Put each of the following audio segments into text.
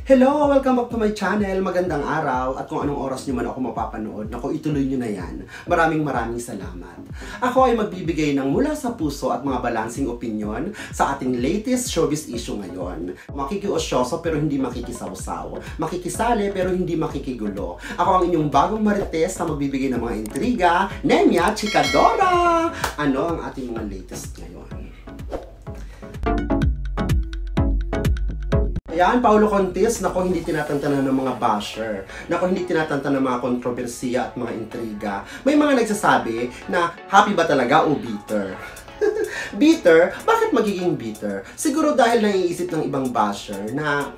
Hello! Welcome back to my channel. Magandang araw at kung anong oras nyo man ako mapapanood, naku, ituloy nyo na yan. Maraming salamat. Ako ay magbibigay ng mula sa puso at mga balancing opinion sa ating latest showbiz issue ngayon. Makikiosyoso pero hindi makikisawsaw. Makikisali pero hindi makikigulo. Ako ang inyong bagong marites na magbibigay ng mga intriga, Nemia Chikadora! Ano ang ating mga latest ngayon? Ayan, Paolo Contis, nako hindi tinatantanan ng mga basher. Nako hindi tinatantanan ng mga kontrobersiya at mga intriga. May mga nagsasabi na happy ba talaga o bitter? Bitter? Bakit magiging bitter? Siguro dahil naiisip ng ibang basher na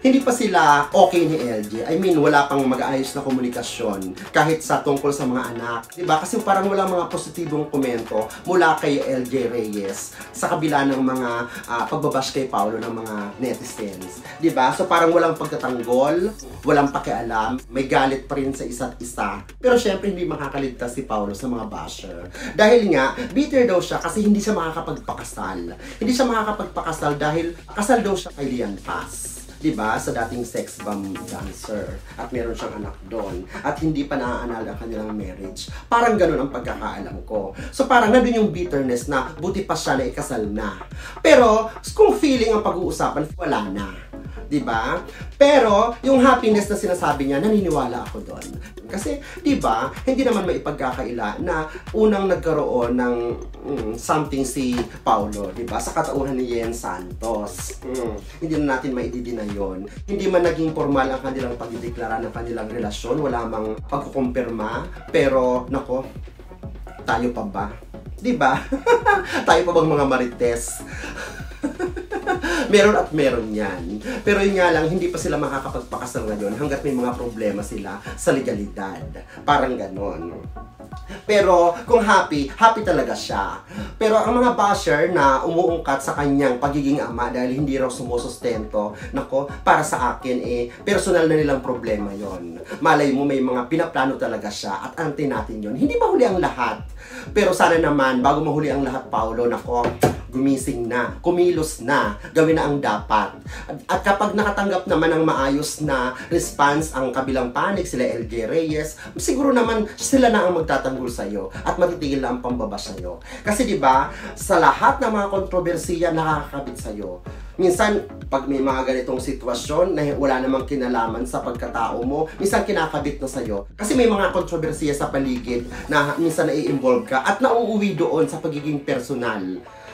hindi pa sila okay ni LJ. I mean, wala pang mag-aayos na komunikasyon kahit sa tungkol sa mga anak. Diba? Kasi parang wala mga positibong komento mula kay LJ Reyes sa kabila ng mga pagbabash kay Paolo ng mga netizens. Diba? So parang walang pagtatanggol, walang pakialam, may galit pa rin sa isa't isa. Pero syempre hindi makakaligtas si Paolo sa mga basher. Dahil nga, bitter daw siya kasi hindi siya makakapagpakasal. Hindi siya makakapagpakasal dahil kasal daw siya kay Lian Paz. Diba? Sa dating sex bomb dancer. At meron siyang anak doon. At hindi pa naaanal ang kanilang marriage. Parang ganun ang pagkakaalam ko. So parang nandun yung bitterness na buti pa siya na ikasal na. Pero kung feeling ang pag-uusapan, wala na. Diba? Pero yung happiness na sinasabi niya, naniniwala ako doon. Kasi, diba, hindi naman maipagkakaila na unang nagkaroon ng something si Paolo, diba? Sa katauhan ni Yen Santos. Hindi na natin maididina yon. Hindi man naging formal ang kanilang pagdideklara ng kanilang relasyon, wala mang pagkukumpirma, pero, nako, tayo pa ba? Diba? Tayo pa bang mga marites? Meron at meron yan. Pero yun nga lang, hindi pa sila makakapagpakasal ngayon hanggat may mga problema sila sa legalidad. Parang ganon. Pero kung happy, happy talaga siya. Pero ang mga basher na umuungkat sa kanyang pagiging ama dahil hindi raw sumusustento, nako, para sa akin personal na nilang problema yon. Malay mo may mga pinaplano talaga siya at antay natin yon. Hindi pa huli ang lahat. Pero sana naman, bago mahuli ang lahat, Paolo, nako, gumising na, kumilos na, gawin na ang dapat. At kapag nakatanggap naman ng maayos na response ang kabilang panig, sila LJ Reyes, siguro naman sila na ang magtatanggol sa'yo at matitigil na ang pambaba sa'yo. Kasi diba, sa lahat ng mga kontrobersiya nakakakabit sa'yo. Minsan, pag may mga ganitong sitwasyon na wala namang kinalaman sa pagkatao mo, minsan kinakabit na sa'yo. Kasi may mga kontrobersiya sa paligid na minsan nai-involve ka at nauuwi doon sa pagiging personal.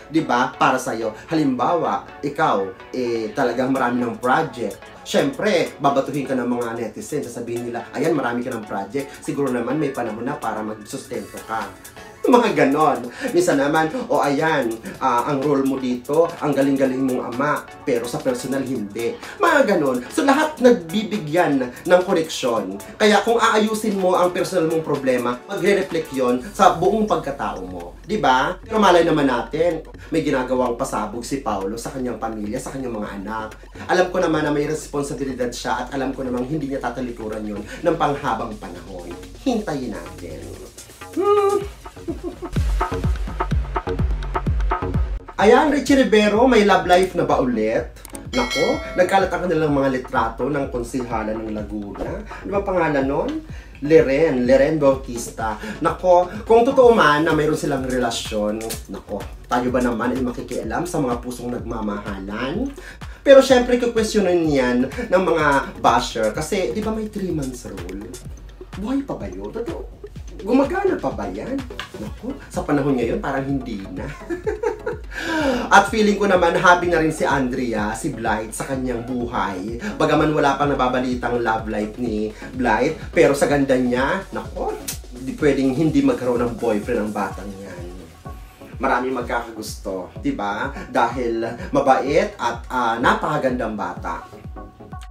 Diba? Para sa'yo. Halimbawa, ikaw, talagang marami ng project. Siyempre, babatuhin ka ng mga netizens. Sasabihin nila, ayan, marami ka ng project. Siguro naman may panahon na para magsustento ka. Mga ganon. Minsan naman, ayan, ang role mo dito, ang galing-galing mong ama, pero sa personal hindi. Mga ganon. So lahat nagbibigyan ng koneksyon. Kaya kung aayusin mo ang personal mong problema, magre-reflect yon sa buong pagkatao mo. Diba? Pero malay naman natin, may ginagawang pasabog si Paolo sa kanyang pamilya, sa kanyang mga anak. Alam ko naman na may responsibilidad siya at alam ko namang hindi niya tatalikuran yon ng panghabang panahon. Hintayin natin. Ayan, Richie Rivero, may love life na ba ulit? Nako, nagkalat ang kanilang mga litrato ng konsihala ng Laguna. Ano ba pangalan nun? Leren Bautista. Nako, kung totoo man na mayroon silang relasyon, nako, tayo ba naman ay makikialam sa mga pusong nagmamahalan? Pero syempre, kukwestiyonin yan ng mga basher kasi, di ba may 3 months rule? Buhay pa ba yun? Totoo? Gumagana pa ba yan? Naku, sa panahon ngayon parang hindi na. At feeling ko naman happy na rin si Andrea, si Blythe sa kanyang buhay. Bagaman wala pang nababalitang love life ni Blythe, pero sa ganda niya, naku, pwedeng hindi magkaroon ng boyfriend ang batang yan. Maraming magkakagusto, diba? Dahil mabait at napakagandang bata.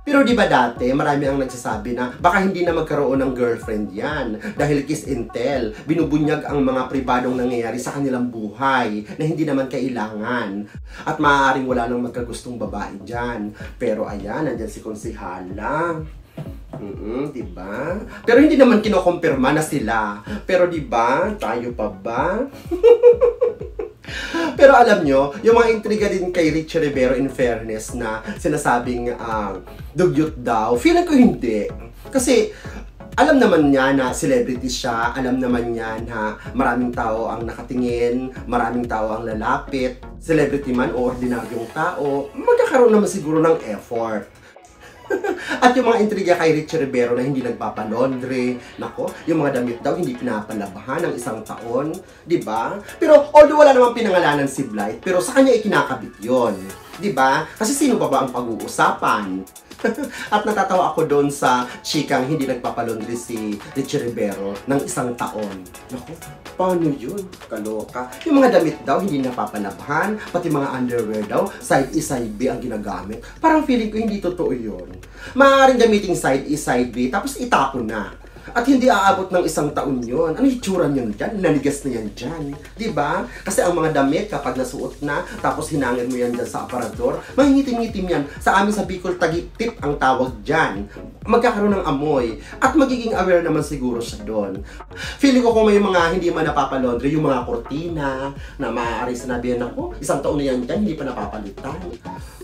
Pero di ba dati, marami ang nagsasabi na baka hindi na magkaroon ng girlfriend yan dahil kiss and tell, binubunyag ang mga pribadong nangyayari sa kanilang buhay na hindi naman kailangan. At maaaring wala nang magkagustong babae dyan. Pero ayan, nandyan si Konsihala. Diba? Pero hindi naman kinokompirma na sila. Pero diba, tayo pa ba? Pero alam nyo, yung mga intriga din kay Richie Rivero in fairness na sinasabing dugyot daw, feeling ko hindi. Kasi alam naman niya na celebrity siya, alam naman niya na maraming tao ang nakatingin, maraming tao ang lalapit, celebrity man o ordinaryong tao, magkakaroon naman siguro ng effort. At yung mga intriga kay Richie Rivero na hindi nagpapalondre, nako, yung mga damit daw hindi pinapalabahan ng isang taon, di ba? Pero although wala namang pinangalanan si Blythe, pero sa kanya ikinakabit yon, di ba? Kasi sino pa ba ang pag-uusapan? At natatawa ako doon sa chikang hindi nagpapalondre si Richie Rivero ng isang taon. Naku, paano yun? Kaloka. Yung mga damit daw hindi napapalabhan, pati mga underwear daw, side A, side B ang ginagamit. Parang feeling ko hindi totoo yun. Maaaring gamitin side A, side B, tapos itapon na. At hindi aabot ng isang taon yun. Ano hitsura nyo dyan? Nanigas na yan dyan. Diba? Kasi ang mga damit, kapag nasuot na, tapos hinangin mo yan dyan sa aparador, mahingitim-ngitim yan. Sa amin sa Bicol, tagitip ang tawag dyan. Magkakaroon ng amoy. At magiging aware naman siguro siya doon. Feeling ko kung may mga hindi man napapalondre, yung mga kortina, na maaari sinabihan ako, isang taon na yan dyan, hindi pa napapalitan.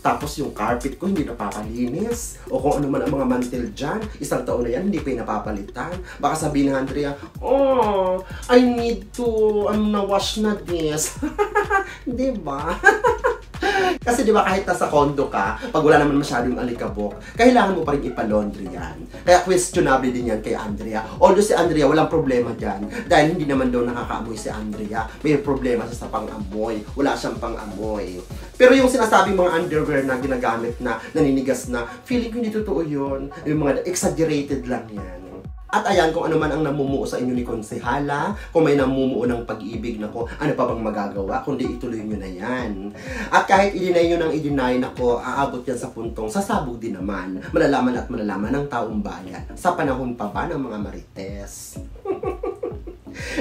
Tapos yung carpet ko, hindi napapalinis. O kung ano man ang mga mantel dyan, isang taon na yan, hindi pa napapalitan. Baka sabihin ni Andrea, oh, I need to, wash na this. Diba? Kasi diba kahit nasa condo ka, pag wala naman masyadong alikabok, kailangan mo pa rin ipalaundry yan. Kaya questionable din yan kay Andrea. Although si Andrea walang problema dyan, dahil hindi naman daw nakakaamoy si Andrea. May problema siya sa pang-amoy. Wala siyang pang-amoy. Pero yung sinasabing mga underwear na ginagamit na naninigas na, feeling ko hindi totoo yun. Yung mga exaggerated lang yan. At ayan, kung ano man ang namumuo sa inyo ni Konsehala, kung may namumuo ng pag-ibig na ko, ano pa bang magagawa, kundi ituloy nyo na yan. At kahit i-deny nyo ng i-deny na ko, aabot yan sa puntong sasabog din naman, malalaman at malalaman ng taong bayan, sa panahon pa ba ng mga marites.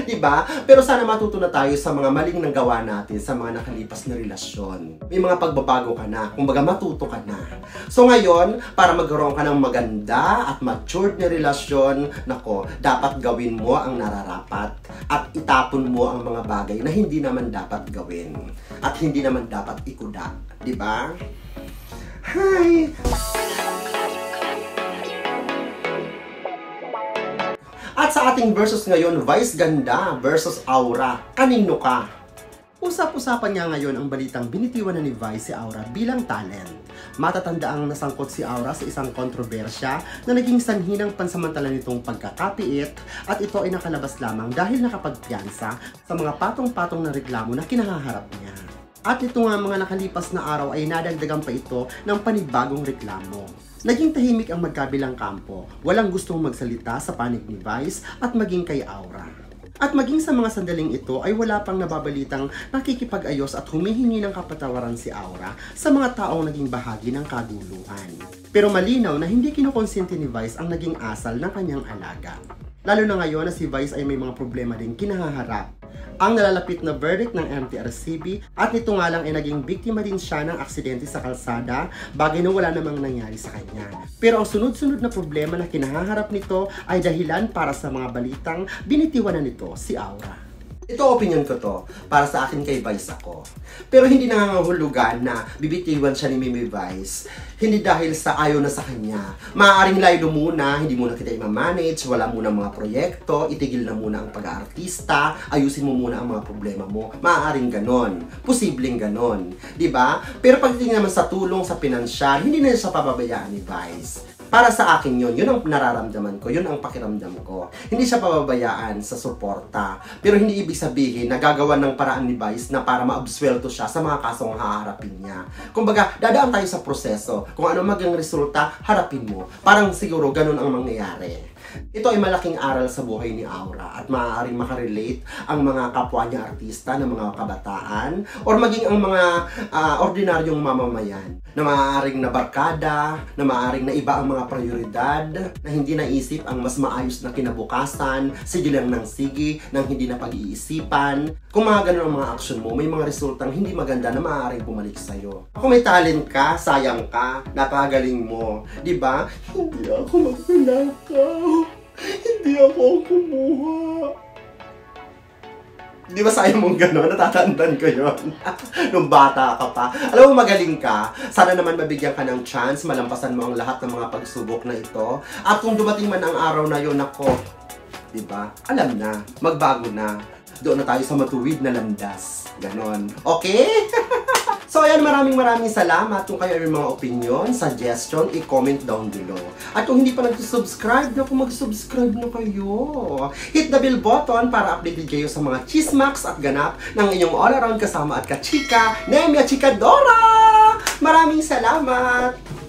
Diba? Pero sana matuto na tayo sa mga maling nagawa natin sa mga nakalipas na relasyon. May mga pagbabago ka na, kumbaga matuto ka na. So ngayon, para magkaroon ka ng maganda at matured na relasyon, nako, dapat gawin mo ang nararapat at itapon mo ang mga bagay na hindi naman dapat gawin at hindi naman dapat ikuda. Diba? Hi! At sa ating versus ngayon, Vice Ganda versus Aura. Kanino ka? Usap-usapan nga ngayon ang balitang binitiwan na ni Vice si Aura bilang talent. Matatanda ang nasangkot si Aura sa isang kontrobersya na naging sanhi ng pansamantala nitong pagkakapiit at ito ay nakalabas lamang dahil nakapagpiyansa sa mga patong-patong na reklamo na kinahaharap niya. At ito nga mga nakalipas na araw ay nadagdagan pa ito ng panibagong reklamo. Naging tahimik ang magkabilang kampo, walang gustong magsalita sa panig ni Vice at maging kay Aura. At maging sa mga sandaling ito ay wala pang nababalitang nakikipag-ayos at humihingi ng kapatawaran si Aura sa mga taong naging bahagi ng kaguluhan. Pero malinaw na hindi kinukonsente ni Vice ang naging asal ng kanyang alaga. Lalo na ngayon na si Vice ay may mga problema din kinahaharap. Ang nalalapit na verdict ng MTRCB at nito nga lang ay naging biktima din siya ng aksidente sa kalsada, bagay na wala namang nangyari sa kanya. Pero ang sunod-sunod na problema na kinahaharap nito ay dahilan para sa mga balitang binitiwan na nito si Aura. Ito opinion ko to, para sa akin kay Vice ako. Pero hindi nangangahulugan na bibitiwan siya ni Mimi Vice, hindi dahil sa ayaw na sa kanya. Maaaring laylo muna, hindi muna kita i-manage, wala muna mga proyekto, itigil na muna ang pag-aartista, ayusin mo muna ang mga problema mo. Maaaring ganon, posibleng ganon, di ba? Pero pagdating naman sa tulong sa pinansyal, hindi na siya pababayaan ni Vice. Para sa akin yun ang nararamdaman ko, yun ang pakiramdam ko. Hindi siya pababayaan sa suporta. Pero hindi ibig sabihin na gagawa ng paraan ni Vice na para maabsuelto siya sa mga kasong haharapin niya. Kumbaga, dadaan tayo sa proseso. Kung ano maging resulta, harapin mo. Parang siguro ganun ang mangyayari. Ito ay malaking aral sa buhay ni Aura at maaaring makarelate ang mga kapwa niya artista ng mga kabataan or maging ang mga ordinaryong mamamayan na maaaring nabarkada, na maaaring na iba ang mga prioridad, na hindi naisip ang mas maayos na kinabukasan, sige lang ng sige, nang hindi na pag-iisipan. Kung mga ganun ang mga aksyon mo, may mga resultang hindi maganda na maaaring bumalik sa'yo. Kung may talent ka, sayang ka, napakagaling mo, di ba? Hindi ako magpilakaw. Hindi ako kumuha. Di ba sayo mong gano'n? Natatandaan ko yun. Nung bata ka pa. Alam mo, magaling ka. Sana naman mabigyan ka ng chance, malampasan mo ang lahat ng mga pagsubok na ito. At kung dumating man ang araw na yun, ako, di ba? Alam na, magbago na. Doon na tayo sa matuwid na landas. Ganon. Okay? So, ayan, maraming salamat. Kung kayo may mga opinion, suggestion, i-comment down below. At kung hindi pa nag-subscribe, mag-subscribe na kayo. Hit the bell button para updated kayo sa mga chismaks at ganap ng inyong all-around kasama at kachika, Nemia Chikadora! Maraming salamat!